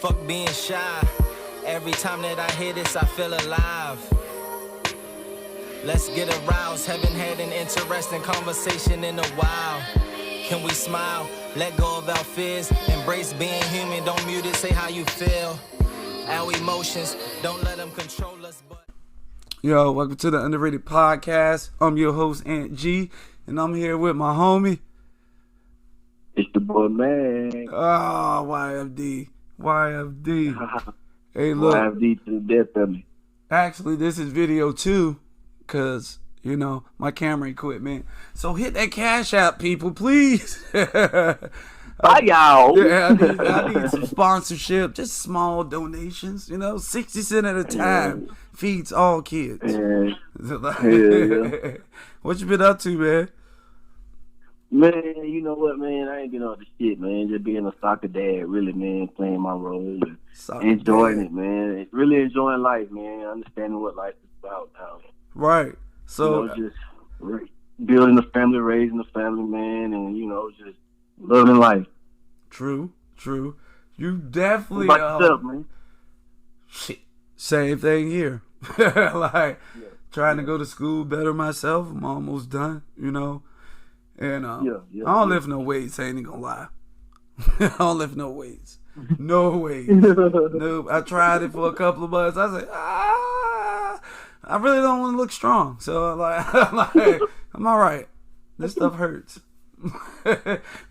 Fuck being shy. Every time that I hear this, I feel alive. Let's get aroused. Haven't had an interesting conversation in a while. Can we smile? Let go of our fears. Embrace being human. Don't mute it. Say how you feel. Our emotions, don't let them control us. But yo, welcome to the Underrated Podcast. I'm your host, Aunt G, and I'm here with my homie. It's the boy, man. Oh, YFD. Hey, look. YFD to the death of me. Actually, this is video 2, because, you know, my camera equipment. So hit that Cashapp, people, please. Bye, y'all. Yeah, I need some sponsorship. Just small donations, 60 cents at a time. Feeds all kids. Yeah. What you been up to, man? Man, you know what, man? I ain't getting all the shit, man. Just being a soccer dad, really, man. Playing my role and enjoying it, man. It's really enjoying life, man. Understanding what life is about now. Right. So, just building a family, raising a family, man, and, just loving life. True. You definitely... What about yourself, man? Shit. Same thing here. Trying to go to school, better myself. I'm almost done, And I don't lift no weights, I ain't gonna lie. I don't lift no weights. No weights. Nope. I tried it for a couple of months. I said, I really don't want to look strong. So I'm all right. This stuff hurts.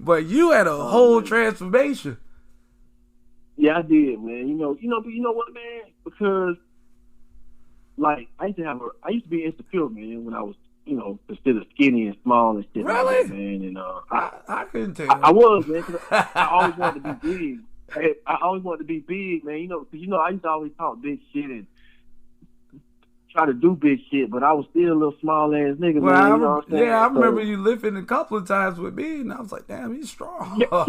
But you had a whole transformation. Yeah, I did, man. You know what, man? Because I used to be insecure, man, when I was, considered skinny and small and shit. Really? Like that, man. And I couldn't tell. I was, man. 'Cause I always wanted to be big. I always wanted to be big, man. Because I used to always talk big shit and try to do big shit, but I was still a little small ass nigga, man. You know what I'm saying? Yeah, I remember you lifting a couple of times with me, and I was like, damn, he's strong. Yeah.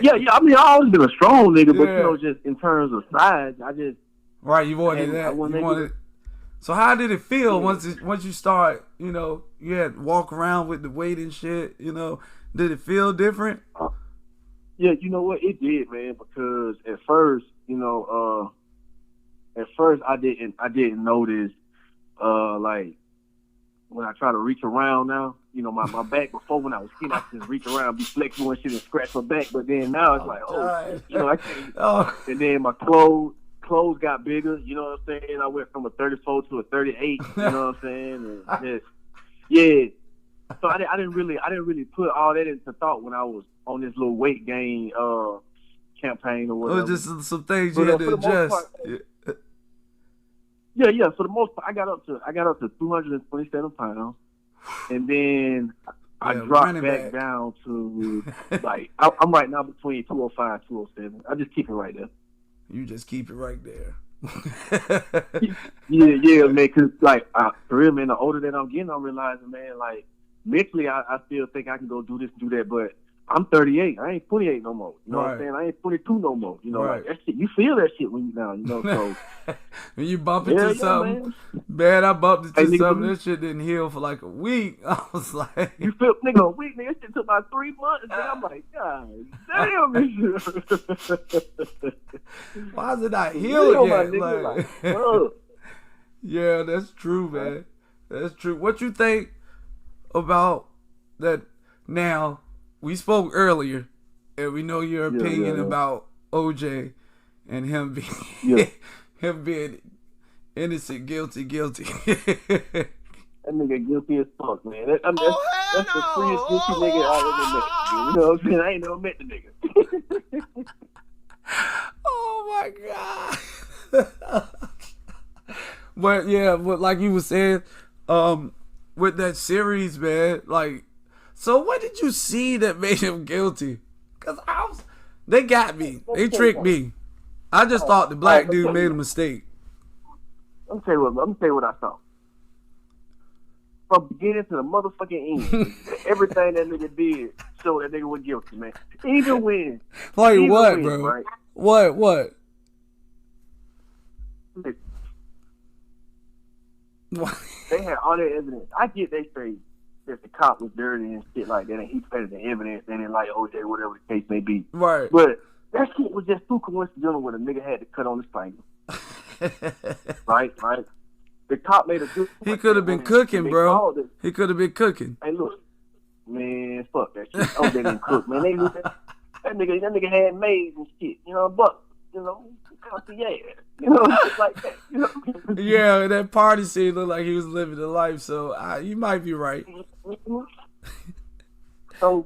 Yeah. I mean, I always been a strong nigga, but just in terms of size, I just you wanted that. So how did it feel once you start? You had to walk around with the weight and shit. Did it feel different? Yeah, you know what? It did, man. Because at first, I didn't notice. When I try to reach around now, my back before when I was skinny, I could just reach around, be flexible and shit and scratch my back. But then now it's I can't. And then my clothes got bigger. You know what I'm saying? I went from a 34 to a 38. You know what I'm saying? And So I didn't really put all that into thought when I was on this little weight gain campaign or whatever. It was just some things you had to adjust. Yeah. For the most part, I got up to 227 pounds, and then I dropped back down to I'm right now between 205 and 207. I just keep it right there. You just keep it right there. yeah, man. Cause for real, man. The older that I'm getting, I'm realizing, man, mentally, I still think I can go do this, do that, but I'm 38. I ain't 28 no more. You know what I'm saying? I ain't 22 no more. That shit. You feel that shit when you down. So when you bump into something, man, I bumped into something. This shit didn't heal for a week. I was like, you feel, nigga, a week, nigga. That shit took about 3 months. And I'm like, God damn it. Why is it not healed yet? Nigga, yeah, that's true, man. That's true. What you think about that now? We spoke earlier, and we know your opinion about OJ and him being innocent, guilty. That nigga guilty as fuck, man. That's the freest guilty nigga I ever met. You know what I'm saying? I ain't never met the nigga. Oh my god. But like you were saying, with that series, man, so what did you see that made him guilty? Because they got me. They tricked me. I just thought the black dude made a mistake. Let me tell you what I saw. From beginning to the motherfucking end, everything that nigga did showed that nigga was guilty, man. Even when. What, bro? Right? What? They had all their evidence. I get they say that the cop was dirty and shit like that, and he planted the evidence, and then like OJ, whatever the case may be. Right. But That shit was just too coincidental when a nigga had to cut on his finger. Right. The cop made a good point. He could have been cooking, bro. He could have been cooking. Hey, look, man, fuck that shit. Oh, they didn't cook, man. They that nigga had maids and shit. You know, but yeah, you know, shit like that. You know? Yeah, that party scene looked like he was living the life. So you might be right. So,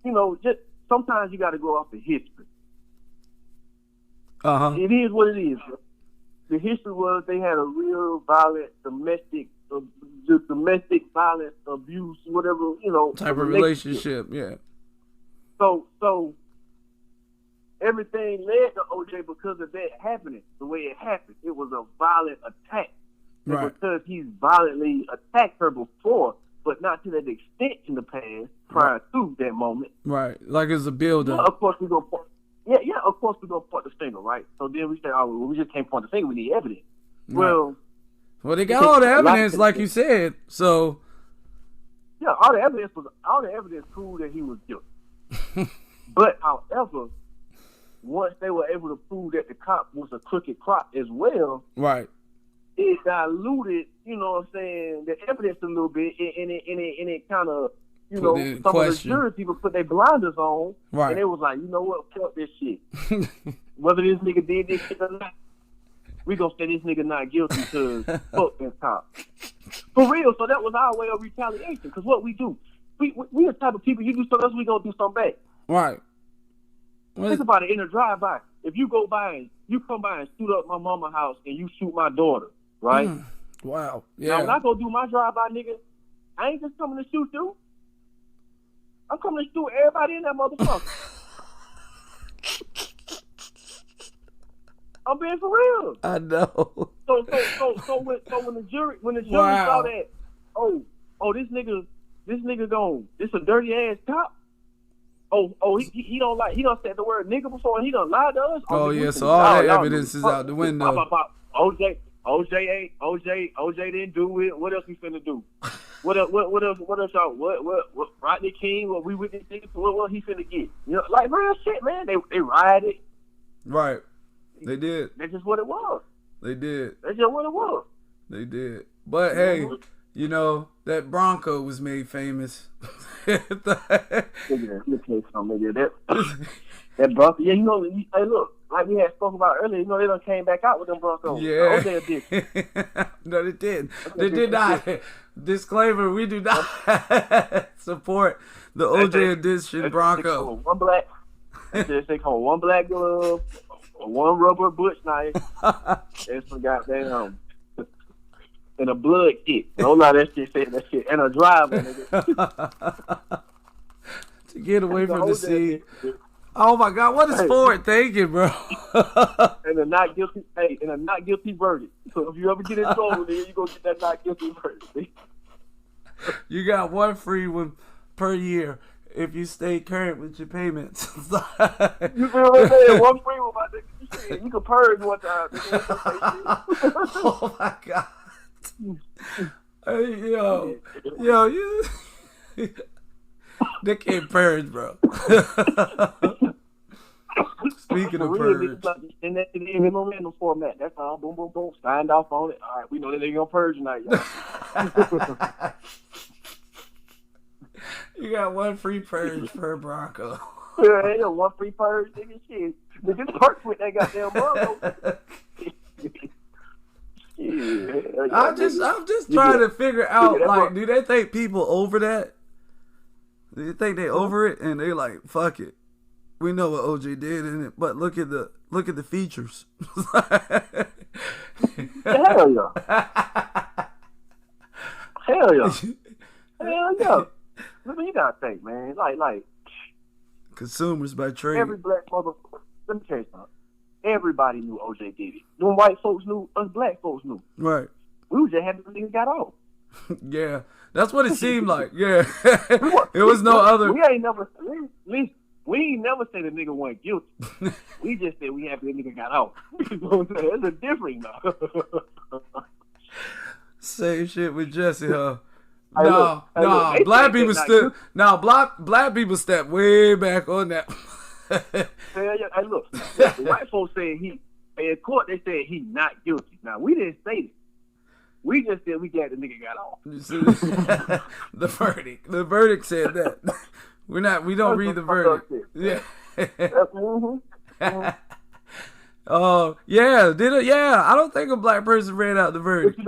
you know, just sometimes you got to go off the history. It is what it is. The history was they had a real violent domestic violence, abuse, whatever, you know, type of relationship. Yeah. So everything led to OJ because of that happening the way it happened. It was a violent attack. Right. Because he's violently attacked her before, but not to that extent in the past prior to that moment. Right. Like it's a build-up. Of course we go. Yeah, of course we're going to point the finger, right? So then we say, oh, well, we just can't point the finger, we need evidence. Right. Well, they got all the evidence, like you said, so... Yeah, all the evidence proved that he was guilty. But, however, once they were able to prove that the cop was a crooked cop as well... Right. It diluted, you know what I'm saying, the evidence a little bit, and it kind of... You know, some of the jury people put their blinders on, right. And it was like, you know what, fuck this shit. Whether this nigga did this shit or not, we gonna say this nigga not guilty because fuck this cop. For real, so that was our way of retaliation. Because what we do, we the type of people, you do something else, we gonna do something back. Right. Think about it in a drive-by. If you go by and you come by and shoot up my mama's house and you shoot my daughter, right? Wow. Yeah. Now, when I go do my drive-by, nigga, I ain't just coming to shoot you. I'm coming to shoot everybody in that motherfucker. I'm being for real. I know. So when the jury saw that, oh, this nigga gone. This a dirty ass cop. He don't said the word nigga before and he done lied to us. Oh yeah, so all that evidence is out the window. OJ didn't do it. What else we finna do? What else y'all? What Rodney King? What we with this nigga? What he finna get? You know, like real shit, man. They rioted. Right. They did. That's just what it was. They did. That's just what it was. They did. But hey, you know that Bronco was made famous. That Bronco. Yeah, you know. Hey, look. Like we had spoken about earlier, you know, they done came back out with them Broncos. Yeah. OJ No, they didn't. They did not. Disclaimer, we do not support the OJ edition Bronco. One black, they call one black glove, one rubber butch knife, and some goddamn, and a blood kit. Don't lie, that shit, and a driver, nigga. To get away from the scene. Oh my God, what is Ford thinking, bro? And a not guilty verdict. So if you ever get in trouble, then you go get that not guilty verdict. You got one free one per year if you stay current with your payments. You feel what I'm saying? One free one, my nigga. You can purge one time. Oh my God. Hey, yo, you. They can't purge, bro. Speaking of purge. In that memorandum format, that's all. Boom, boom, boom. Signed off on it. All right, we know that they're going to purge tonight, y'all. You got one free purge per Bronco. Yeah, they got one free purge, nigga. Shit. Nigga, just work with that goddamn Bronco. I'm just trying to figure out, like, do they think people over that? Do you think they over it and they like, fuck it? We know what OJ did in it, but look at the features. Hell yeah. Hell yeah. Hell yeah. Look, you gotta think, man. Like consumers by trade. Every black motherfucker. Let me tell you something. Everybody knew OJ did it. Them white folks knew, us black folks knew. Right. We was just happy the nigga got off. Yeah. That's what it seemed like. Yeah. It was no other. We ain't never say the nigga wasn't guilty. We just said we happy the nigga got out. There's a difference now. Same shit with Jesse, huh? Black people step way back on that. Hey, look, the white folks said in court they said he not guilty. Now we didn't say it. We just said we got the nigga got off. The verdict said that. We don't read the verdict. Yeah. Oh, yeah. Did it? Yeah. I don't think a black person read out the verdict.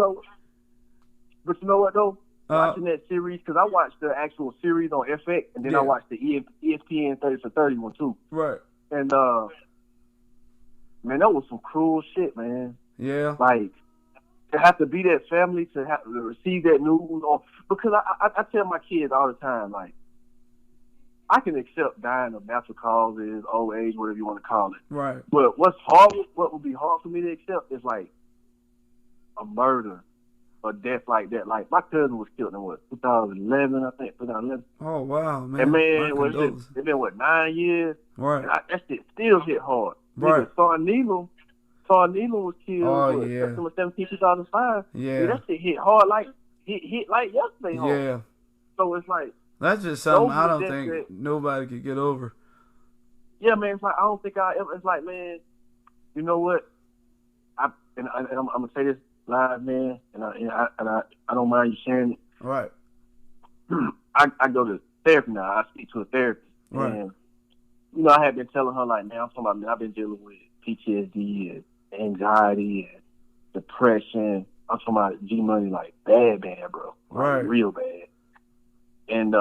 But you know what though? Watching that series, because I watched the actual series on FX, and then I watched the ESPN 30 for 30 one too. Right. And man, that was some cruel shit, man. Yeah. Like to have to be that family, to have to receive that news, because I tell my kids all the time, like, I can accept dying of natural causes, old age, whatever you want to call it. Right. But what would be hard for me to accept is like a murder or death like that. Like my cousin was killed in 2011, I think, 2011. Oh wow, man! And man, it's been 9 years? Right. And that shit still hit hard. Right. Nelom was killed. September 17, 2005. Yeah. That shit hit hard like yesterday. Hard. Yeah. So it's like. That's just something I don't think nobody could get over. Yeah, man. It's like I don't think it's like, man. You know what? I'm gonna say this live, man, and I don't mind you sharing it. All right. I go to therapy now. I speak to a therapist, right. And I have been telling her like, man, I'm talking about, man, I've been dealing with PTSD and anxiety and depression. I'm talking about G Money like bad, bro. Right. Like, real bad. And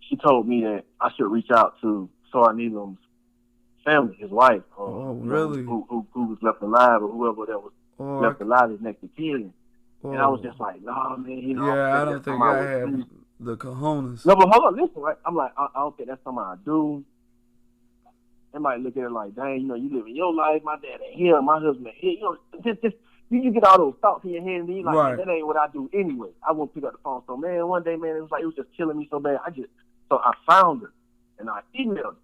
she told me that I should reach out to Sarah Nelom's family, his wife. Really? Who was left alive, or whoever that was left alive, his next of kin. And I was just like, nah, man. Yeah, I don't think I have the cojones. No, but hold on, listen, right? I'm like, I don't think that's something I do. They might look at it like, dang, you living your life. My dad ain't here, my husband ain't here. Just you get all those thoughts in your head, and then you're like, right. That ain't what I do anyway. I won't pick up the phone. So, man, one day, man, it was just killing me so bad. So I found her, and I emailed her,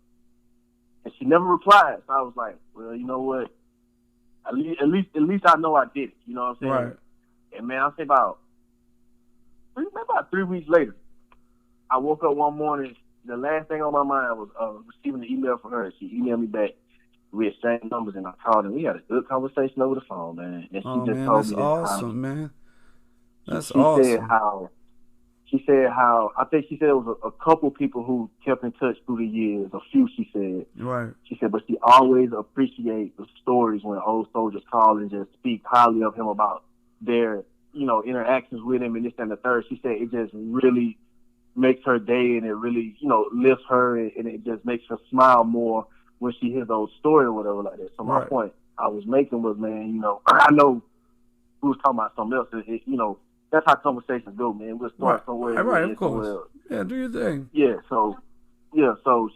and she never replied. So I was like, well, you know what? At least I know I did it. You know what I'm saying? Right. And man, I'll say about 3 weeks later, I woke up one morning. The last thing on my mind was receiving an email from her. She emailed me back. We exchanged numbers, and I called her. We had a good conversation over the phone, man. And she told me that's awesome, man. That's awesome. She said how I think she said it was a couple people who kept in touch through the years. A few, she said. Right. She said, but she always appreciates the stories when old soldiers call and just speak highly of him about their, interactions with him and this and the third. She said it just really makes her day, and it really, lifts her, and it just makes her smile more when she hears those stories or whatever like that. So my point I was making was, man, I know we was talking about something else. That's how conversations go, man. We'll start somewhere. Right, of course. Yeah, do your thing. Yeah, so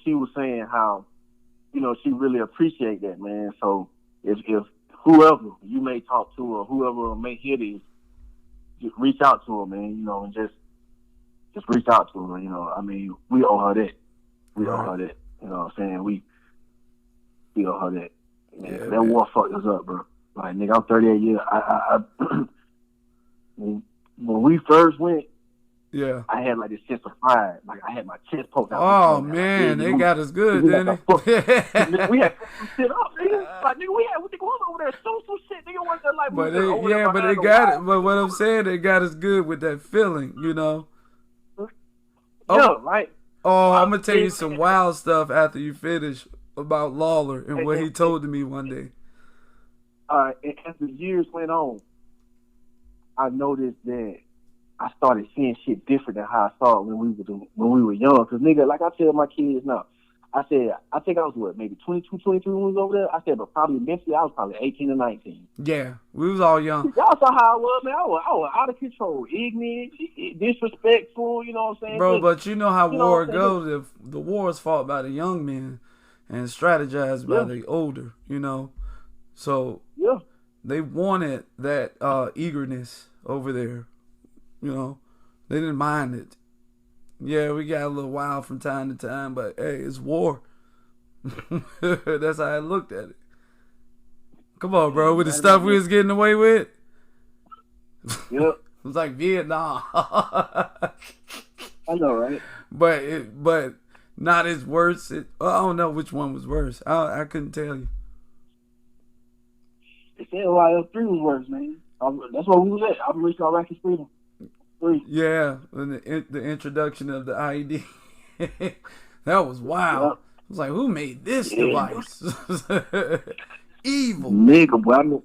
she was saying how, she really appreciate that, man. So if whoever you may talk to or whoever may hear this, just reach out to her, man, and just reach out to her, I mean, we owe her that. We owe her that. You know what I'm saying? We owe her that. Yeah, that man. War fucked us up, bro. Like, nigga, I'm 38 years. When we first went, I had like this sense of pride. Like I had my chest poked out. Oh man, they got us good, didn't they? We had some shit up, nigga. Like nigga, we was over there some shit. Nigga was there like, but they got it. But what I'm saying, they got us good with that feeling, Yeah, right. Oh, I'm gonna tell you some wild stuff after you finish about Lawler and what he told to me one day. And as the years went on, I noticed that I started seeing shit different than how I saw it when we were young. Cause nigga, like I tell my kids now, I said, I think I was maybe 22, 23 when we was over there. I said, but probably mentally, I was probably 18 or 19. Yeah, we was all young. Y'all saw how I was, man. I was out of control, ignorant, disrespectful, you know what I'm saying? Bro, but you know how war goes. The war is fought by the young men and strategized by the older, So they wanted that eagerness over there, They didn't mind it. Yeah, we got a little wild from time to time, but hey, it's war. That's how I looked at it. Come on, bro, with the stuff we was getting away with. Yep. It was like Vietnam. I know, right? But not as worse. I don't know which one was worse. I couldn't tell you. They said YL3 was worse, man. That's what we was at. Operation Iraqi Freedom. Yeah, and the introduction of the IED. That was wild. Yep. I was like, who made this device? Evil. Nigga, boy.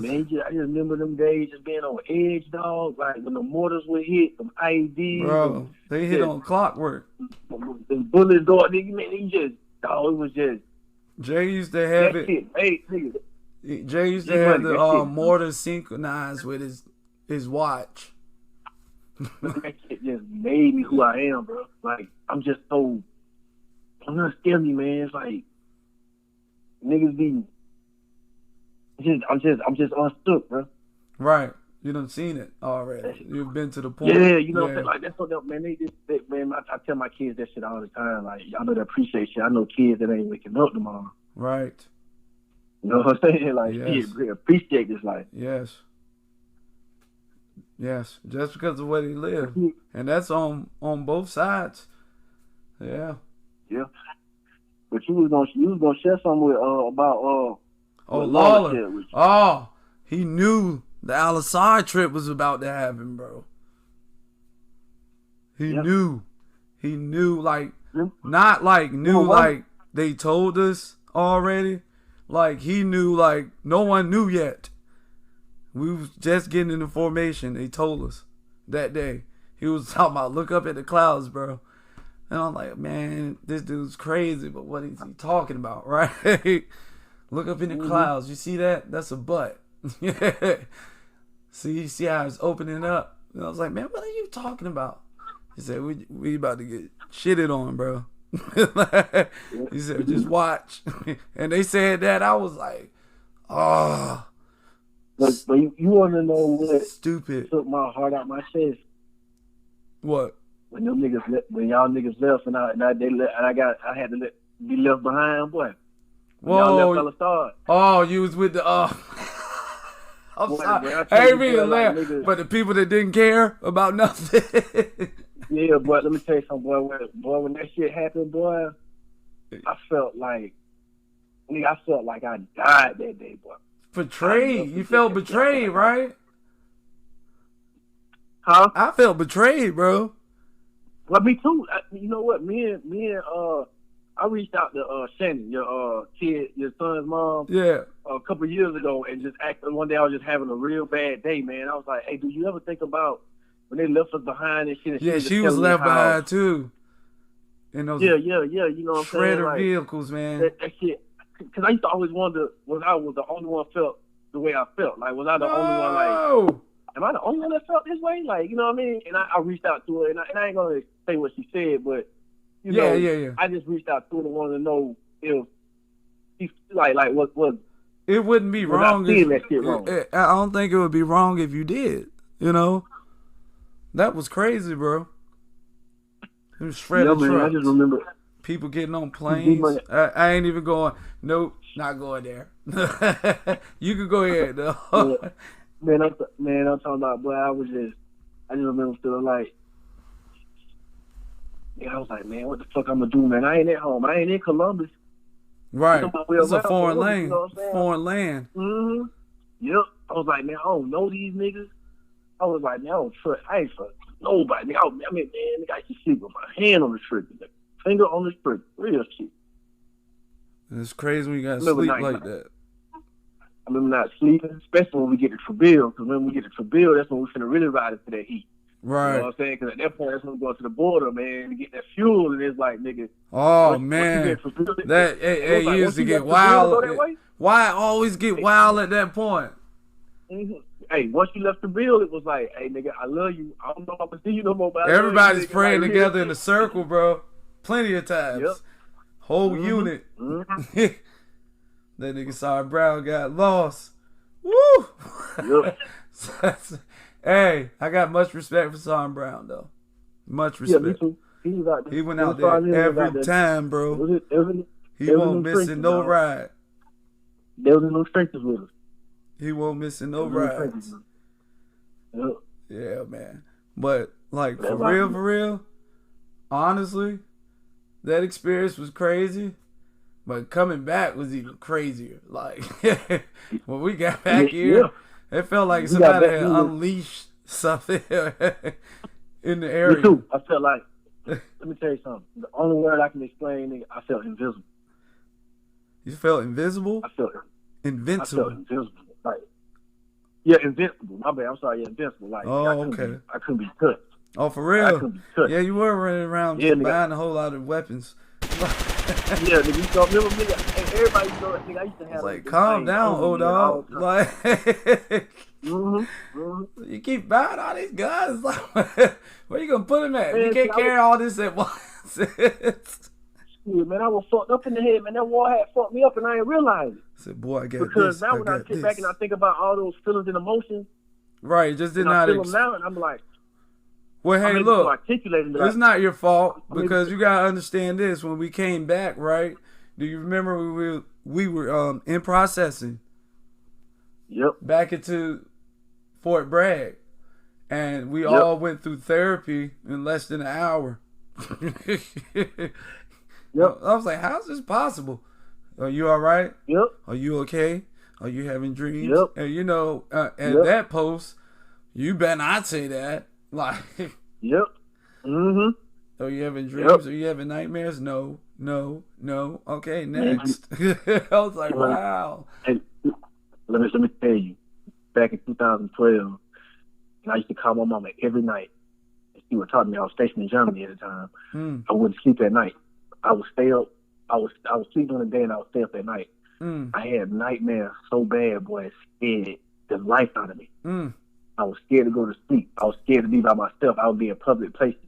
Man, I just remember them days just being on edge, dog. Like when the mortars would hit, them IEDs. Bro, they hit on clockwork. The bullets go, nigga, man, it was just. Jay used to have it. Hey, nigga. Jay used to have the mortar synchronized with his watch. That shit just made me who I am, bro. Like, I'm not scared, man. It's like, niggas be. I'm just unstuck, bro. Right. You done seen it already. You've been to the point. Yeah, you know what I'm saying? Like, that's what, man, man, I tell my kids that shit all the time. Like, y'all know that appreciate shit. I know kids that ain't waking up tomorrow. Right. You know what I'm saying? Like, yes. Shit, appreciate this life. Yes. Yes. Just because of where they live. And that's on both sides. Yeah. Yeah. But you was gonna share something with about Lawler. He knew the Al-Assad trip was about to happen, bro. He knew, like, not like knew like they told us already. Like, he knew, like, no one knew yet. We was just getting into formation. They told us that day. He was talking about look up at the clouds, bro. And I'm like, man, this dude's crazy, but what is he talking about, right? Look up in the clouds. You see that? That's a butt. See how it's opening up? And I was like, man, what are you talking about? He said, we about to get shitted on, bro. He said, just watch. And they said that. I was like, oh. But you want to know what stupid took my heart out my chest? What? When y'all niggas left, and I had to be left behind, boy. Whoa! Oh, you was with the I'm sorry. I ain't mean to laugh, but the people that didn't care about nothing. Yeah, but let me tell you something, boy. When that shit happened, boy, I felt like I died that day, boy. Betrayed. You felt betrayed, right? Huh? I felt betrayed, bro. Well, me too. You know what? Me and I reached out to Shannon, your son's mom. Yeah. A couple of years ago, and one day I was just having a real bad day, man. I was like, hey, do you ever think about when they left us behind and shit? And she was left behind too. In those yeah. You know what I'm saying? Shredder vehicles, man. That shit. Because I used to always wonder when I was the only one felt the way I felt. Like, was I the only one? Like, am I the only one that felt this way? Like, you know what I mean? And I reached out to her, and I ain't gonna say what she said, but you know, I just reached out to her and wanted to know if she like what was. It wouldn't be wrong. I don't think it would be wrong if you did. You know, that was crazy, bro. It was shredded trucks. I just remember people getting on planes. I ain't even going. Nope, not going there. You could go ahead though. Man, I'm talking about, boy. I just remember feeling like, I was like, man, what the fuck I'm gonna do, man? I ain't at home. I ain't in Columbus. Right. It's a foreign land. You know foreign land. Mm-hmm. Yep. I was like, man, I don't know these niggas. I was like, man, I ain't trust nobody. I mean, man, I used to sleep with my hand on the trigger, the finger on the trigger. Real shit. It's crazy when you gotta sleep like that. I remember not sleeping, especially when we get to Treville, because when we get to Treville, that's when we finna really ride into that heat. Right. You know what I'm saying? Because at that point, that's when we go to the border, man, to get that fuel, and it's like, nigga. Oh, man. It used to get wild. Why always get wild at that point? Mm-hmm. Hey, once you left Treville, it was like, hey, nigga, I love you. I don't know if I'm going to see you no more, but everybody's praying together in a circle, bro. Plenty of times. Yep. Whole unit. Mm-hmm. That nigga Sergeant Brown got lost. Woo! Yep. Hey, I got much respect for Sergeant Brown, though. Much respect. Yeah, me too. He went out there every time, bro. He won't missing no ride. There was no strengths with us. He won't missing no rides. Yep. Yeah, man. But, like, for real, honestly, that experience was crazy, but coming back was even crazier. Like when we got back here, it felt like somebody had unleashed something in the area. Me too. I felt like, let me tell you something. The only word I can explain, nigga, I felt invisible. You felt invisible? I felt invincible. I felt invisible. Like, yeah, invincible. My bad. I'm sorry. Yeah, invincible. Like, okay. I couldn't be touched. Oh, for real? I couldn't be touched. Yeah, you were running around just buying a whole lot of weapons. Yeah, nigga, you know, remember, nigga, and everybody, you know, nigga, I used to have like, calm down, old dog. Like, you keep buying all these guns. Like, where you gonna put them at? Man, you can't carry all this at once. Yeah, man, I was fucked up in the head, man. That war had fucked me up, and I didn't realize it. I said, boy, I got because this. Now when I sit back and I think about all those feelings and emotions, right, just did not. I feel them now, and I'm like, well, hey, look, it's not your fault because you gotta understand this. When we came back, right? Do you remember we were in processing? Yep. Back into Fort Bragg, and we all went through therapy in less than an hour. Yep. I was like, how's this possible? Are you all right? Yep. Are you okay? Are you having dreams? Yep. And you know, at that post, you better not say that. Like, yep. Mm-hmm. Are you having dreams? Yep. Are you having nightmares? No. Okay, next. I was like, wow. And let me tell you, back in 2012, and I used to call my mama every night. She would talk to me. I was stationed in Germany at the time. I wouldn't sleep at night. I would stay up. I was sleeping during the day and I would stay up at night. I had nightmares so bad, boy, it scared the life out of me. I was scared to go to sleep. I was scared to be by myself. I would be in public places.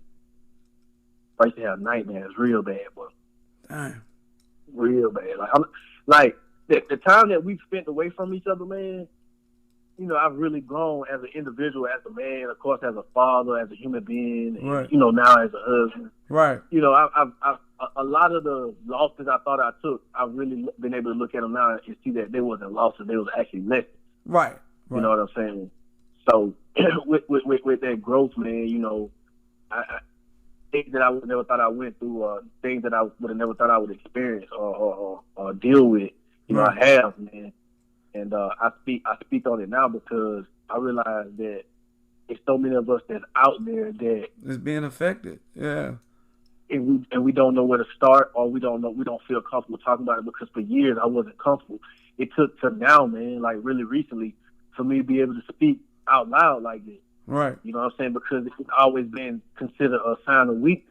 I used to have nightmares real bad, boy. Damn. Real bad. Like the time that we spent away from each other, man, you know, I've really grown as an individual, as a man, of course, as a father, as a human being, and, you know, now as a husband. Right. You know, I've a lot of the losses I thought I took, I've really been able to look at them now and see that they wasn't losses, they was actually lessons. Right. You know what I'm saying? So with that growth, man, you know, things that I would never thought I went through, things that I would have never thought I would experience or deal with, you know, I have, man. And I speak on it now because I realize that there's so many of us that's out there that is being affected. Yeah. And we don't know where to start, or we don't feel comfortable talking about it because for years I wasn't comfortable. It took to now, man, like really recently, for me to be able to speak out loud like this. Right. You know what I'm saying? Because it's always been considered a sign of weakness.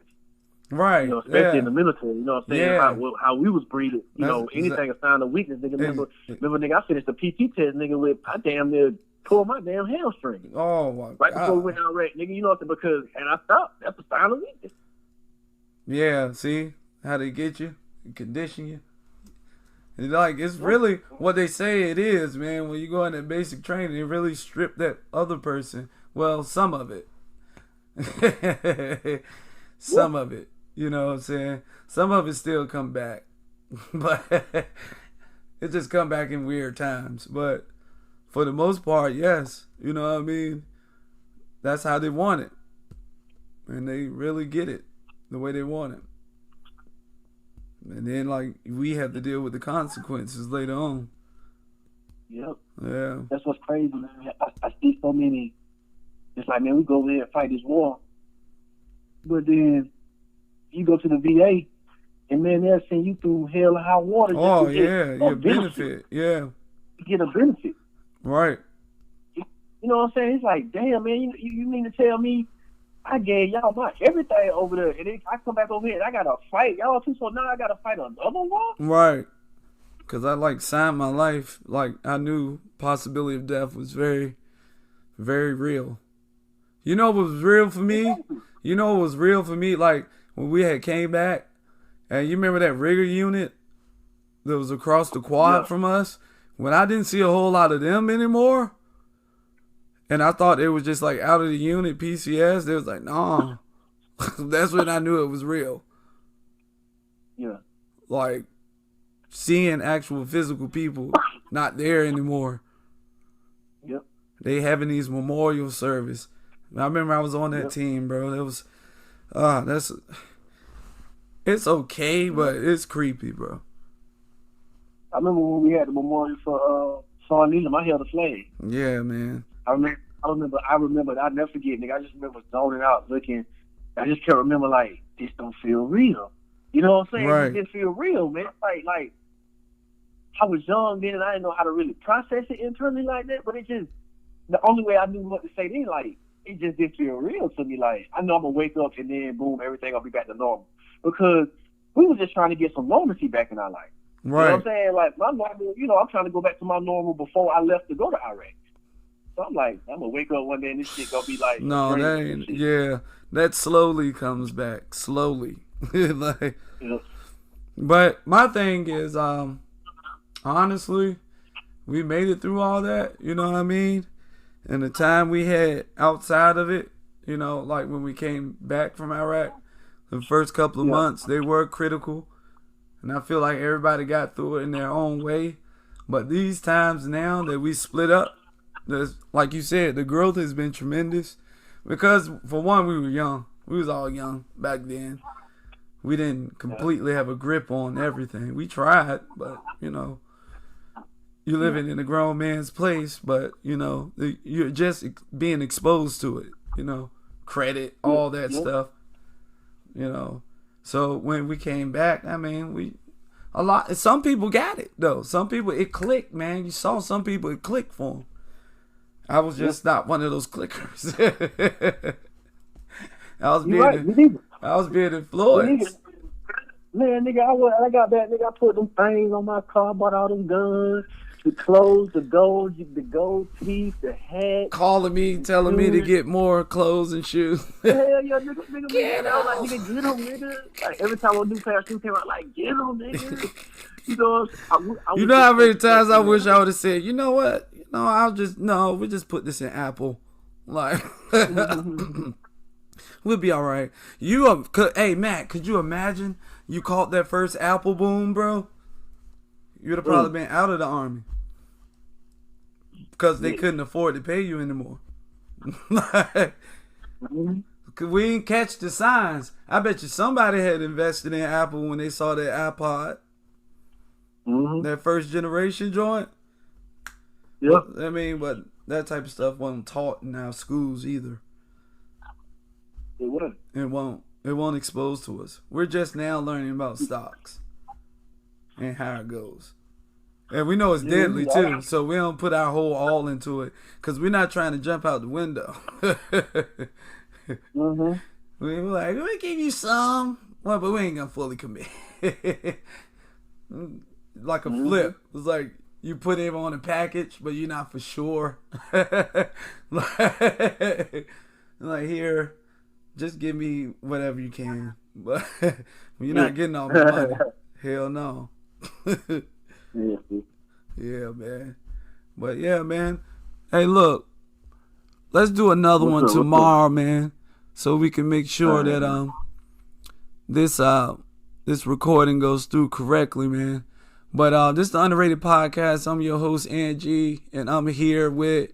Right. You know, especially in the military. You know what I'm saying? Yeah. How we was breeded. You know, anything a sign of weakness. Nigga, remember, nigga, I finished the PT test, nigga, with I damn near tore my damn hamstring. Oh my God. Right before we went out wreck, nigga. You know what I'm saying? Because and I stopped. That's a sign of weakness. Yeah. See how they get you, condition you. And like it's really what they say it is, man. When you go in that basic training, they really strip that other person. Well, some of it. Some of it. You know what I'm saying? Some of it still come back. But it just come back in weird times. But for the most part, yes. You know what I mean? That's how they want it. And they really get it the way they want it. And then, like, we have to deal with the consequences later on. Yep. Yeah. That's what's crazy, man. I see so many. It's like, man, we go over there and fight this war. But then you go to the VA, and man, they'll send you through hell and high water. Oh, yeah, your benefit. Yeah. To get a benefit. Right. You know what I'm saying? It's like, damn, man, you mean to tell me I gave y'all my everything over there, and then I come back over here and I got to fight y'all too, so now I got to fight another war? Right. Because I, like, signed my life. Like, I knew possibility of death was very, very real. You know what was real for me? You know what was real for me? Like, when we had came back, and you remember that rigger unit that was across the quad from us? When I didn't see a whole lot of them anymore, and I thought it was just like out of the unit PCS, they was like, nah. That's when I knew it was real. Yeah. Like, seeing actual physical people not there anymore. Yep. They having these memorial service. I remember I was on that team, bro. That was, It's okay, but it's creepy, bro. I remember when we had the memorial for Son Nelom, I held a flag. Yeah, man. I remember. I'll never forget, nigga. I just remember zoning out, looking. I just can't remember, like, this don't feel real. You know what I'm saying? Right. It didn't feel real, man. Like I was young then, and I didn't know how to really process it internally like that. But it just, the only way I knew what to say then, like, it just didn't feel real to me. Like, I know I'm gonna wake up and then boom, everything will be back to normal. Because we were just trying to get some normalcy back in our life. Right. You know what I'm saying? Like, my normal, I'm trying to go back to my normal before I left to go to Iraq. So I'm like, I'm gonna wake up one day and this shit gonna be like, no, that ain't, yeah, that slowly comes back, slowly. Like, yeah. But my thing is, honestly, we made it through all that, you know what I mean? And the time we had outside of it, like when we came back from Iraq, the first couple of months, they were critical. And I feel like everybody got through it in their own way. But these times now that we split up, like you said, the growth has been tremendous. Because, for one, we were young. We was all young back then. We didn't completely have a grip on everything. We tried, but, you're living in a grown man's place, but, you're just being exposed to it, credit, all that stuff, So when we came back, I mean, some people got it, though. Some people, it clicked, man. You saw some people, it clicked for them. I was just not one of those clickers. I was being influenced. Man, nigga, I got that. Nigga, I put them things on my car, bought all them guns, the clothes, the gold teeth, the hat. Calling me, telling me to get more clothes and shoes. Hell yeah, nigga, get them, like, nigga, get them, nigga. Like, every time a new pair of shoes came out, like, get them, nigga. You know how many times I wish I would have said, you know what? We'll just put this in Apple. Like, we'll be all right. Hey, Matt, could you imagine you caught that first Apple boom, bro? You'd have probably been out of the Army. Because they couldn't afford to pay you anymore. We didn't catch the signs. I bet you somebody had invested in Apple when they saw that iPod. That first generation joint. Yep. But that type of stuff wasn't taught in our schools either. It wouldn't. It won't expose to us. We're just now learning about stocks and how it goes. And we know it's deadly too, so we don't put our whole all into it because we're not trying to jump out the window. We're like, we'll give you some, but we ain't gonna fully commit. Like a flip. It's like you put it on a package, but you're not for sure. like here, just give me whatever you can. But you're not getting all the money. Hell no. Yeah, man. But yeah, man. Hey, look. Let's do another one tomorrow, man. So we can make sure that this recording goes through correctly, man. But this is the Underrated Podcast. I'm your host, Angie, and I'm here with...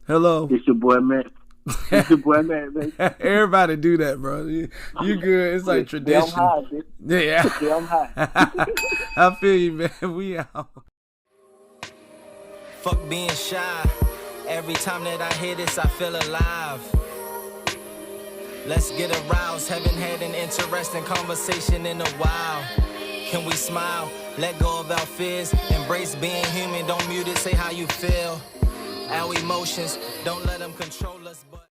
Hello. It's your boy, Matt. It's your boy, Matt, baby. Everybody do that, bro. You good. It's like tradition. I'm high, bitch. Yeah. I'm high. I feel you, man. We out. Fuck being shy. Every time that I hear this, I feel alive. Let's get aroused. Haven't had an interesting conversation in a while. Can we smile? Let go of our fears. Embrace being human. Don't mute it. Say how you feel. Our emotions, don't let them control us. But